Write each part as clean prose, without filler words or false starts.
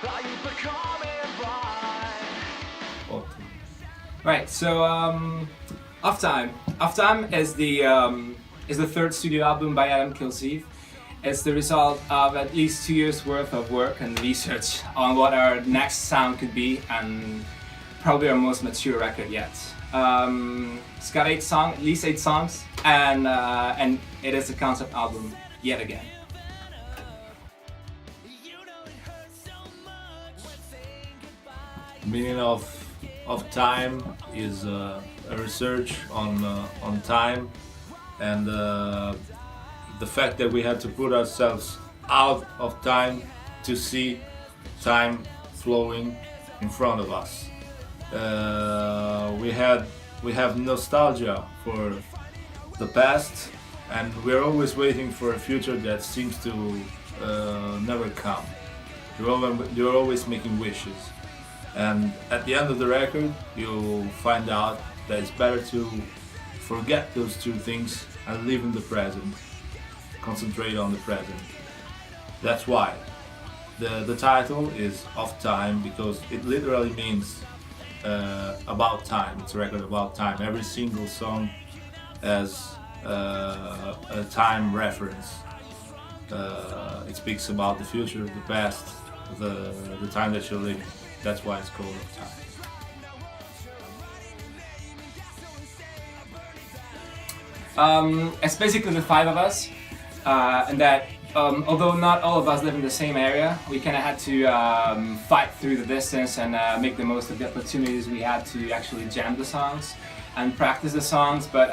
Are you becoming blind? Right, so Off Time. Off Time is the third studio album by Adam Kilseve. It's the result of at least 2 years worth of work and research on what our next sound could be, and probably our most mature record yet. It's got at least 8 songs, and it is a concept album yet again. Meaning of time is a research on time, and the fact that we had to put ourselves out of time to see time flowing in front of us. We have nostalgia for the past, and we're always waiting for a future that seems to never come. You're always making wishes. And at the end of the record, you'll find out that it's better to forget those two things and live in the present. Concentrate on the present. That's why the title is Off Time, because it literally means about time. It's a record about time. Every single song has a time reference. It speaks about the future, the past, the time that you're living. That's why it's called Off Time. It's basically the 5 of us, and that although not all of us live in the same area, we kind of had to fight through the distance and make the most of the opportunities we had to actually jam the songs and practice the songs. But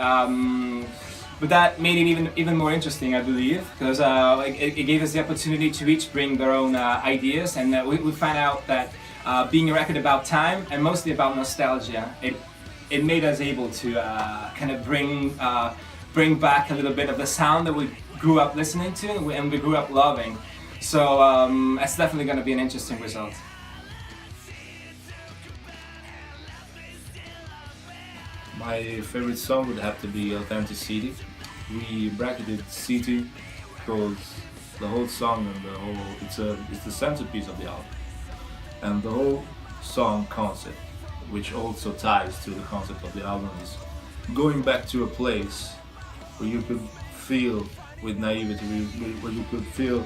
that made it even more interesting, I believe, because it gave us the opportunity to each bring their own ideas, and we found out that being a record about time and mostly about nostalgia, it made us able to kind of bring back a little bit of the sound that we grew up listening to and we grew up loving. So it's definitely going to be an interesting result. My favorite song would have to be Authenticity. We bracketed city because the whole song and it's the centerpiece of the album. And the whole song concept, which also ties to the concept of the album, is going back to a place where you could feel with naivety, where you could feel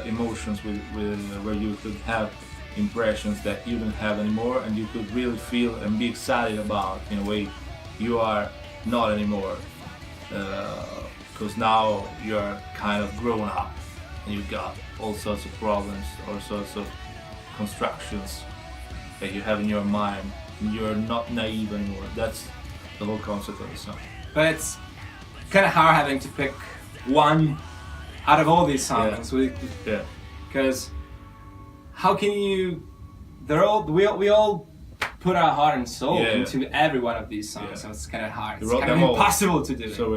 emotions, where you could have impressions that you don't have anymore, and you could really feel and be excited about in a way you are not anymore, because now you're kind of grown up and you've got all sorts of problems, all sorts of constructions that you have in your mind, and you're not naive anymore. That's the whole concept of the song. But it's kind of hard having to pick one out of all these songs. Yeah. Because how can you? We all put our heart and soul into every one of these songs, so it's kind of hard. It's kind of impossible to do. So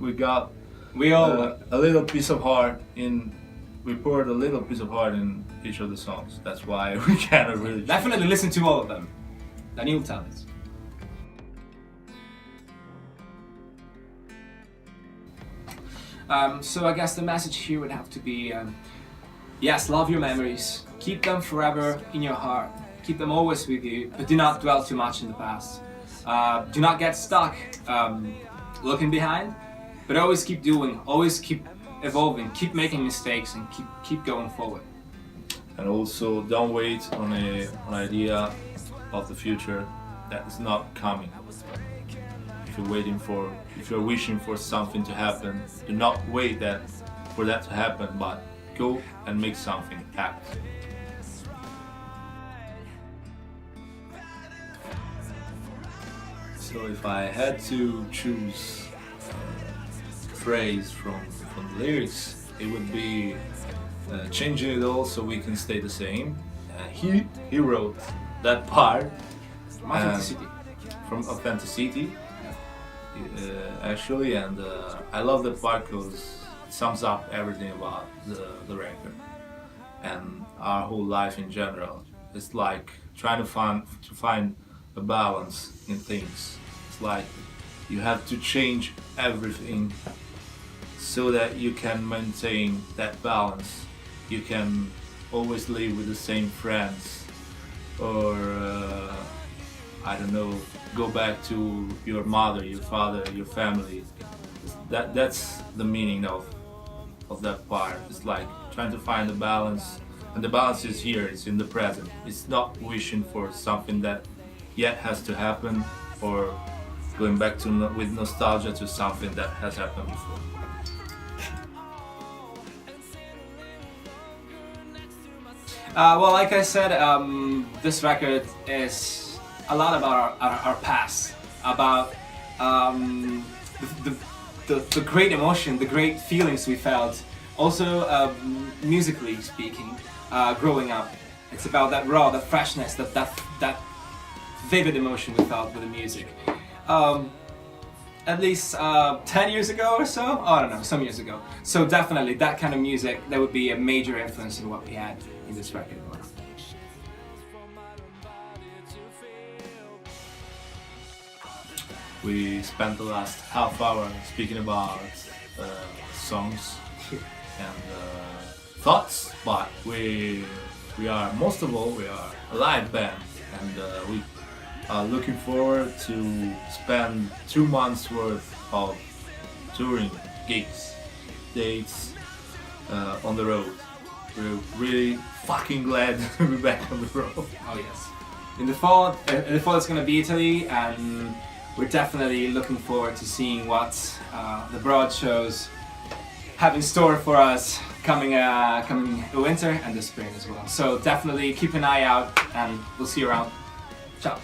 we got a little piece of heart in. We poured a little piece of heart in each of the songs. That's why we cannot really. Definitely listen to all of them. Then you'll tell us. So I guess the message here would have to be, yes, love your memories. Keep them forever in your heart. Keep them always with you, but do not dwell too much in the past. Do not get stuck looking behind, but always keep doing, always keep evolving, keep making mistakes, and keep going forward. And also, don't wait on an idea of the future that is not coming. If you're wishing for something to happen, do not wait for that to happen, but go and make something happen. So if I had to choose a phrase from the lyrics, it would be changing it all so we can stay the same. He wrote that part From Authenticity. From Authenticity, actually, and I love that part because it sums up everything about the record and our whole life in general. It's like trying to find a balance in things. It's like you have to change everything so that you can maintain that balance. You can always live with the same friends, or I don't know, go back to your mother, your father, your family. That's the meaning of that part. It's like trying to find a balance, and the balance is here. It's in the present. It's not wishing for something that yet has to happen, or going back to with nostalgia to something that has happened before. Well, like I said, this record is a lot about our past, about the great emotion, the great feelings we felt. Also, musically speaking, growing up, it's about that raw, that freshness, that vivid emotion we felt with the music. At least 10 years ago or so, I don't know, some years ago. So definitely that kind of music, that would be a major influence in what we had in this record. We spent the last half hour speaking about songs and thoughts, but we are, most of all, we are a live band, and we are looking forward to spend 2 months worth of touring gigs, dates on the road. We're really fucking glad to be back on the road. Oh yes. In the fall it's gonna be Italy, and we're definitely looking forward to seeing what the broad shows have in store for us coming the winter and the spring as well. So definitely keep an eye out, and we'll see you around. Ciao.